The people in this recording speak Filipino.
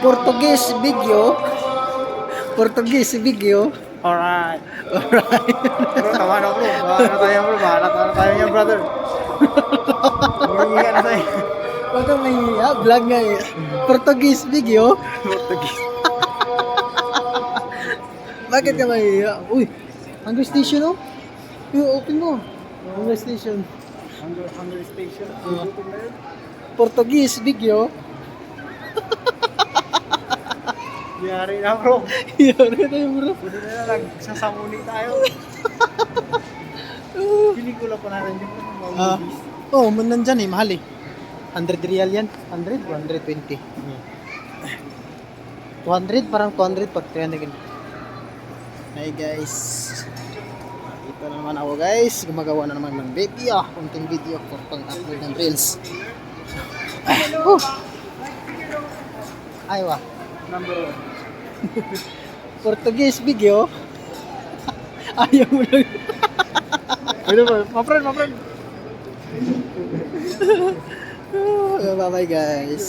Portuguese video. Portuguese video. Alright. Alright. Bro, tama na bro. Bahala tayo niya brother. Humingi ka na sa'yo. Wag kang mahihiya. Vlog nga eh. Portuguese video. Portuguese. Bakit ka mahihiya? Uy, Hunger Station oh. Yung open mo. Hunger Station. Hunger station. Ah. Portuguese video. Yari na bro. Yari na yung bro. Pwede na lang. Sasamuni tayo. Pelikula pa natin yung mga Ah, movies. oh, nandyan eh, mahal eh. 100 real yan. 100 o 120. 200, parang 200 pag 300. Hi guys. Ito na naman ako guys. Gumagawa na naman ng video. Konting video for pang-upload ng reels. Aywa. Number 1. Portuguese video. Ayaw mo lang. Pwede ba? Ma-friend. Bye bye guys.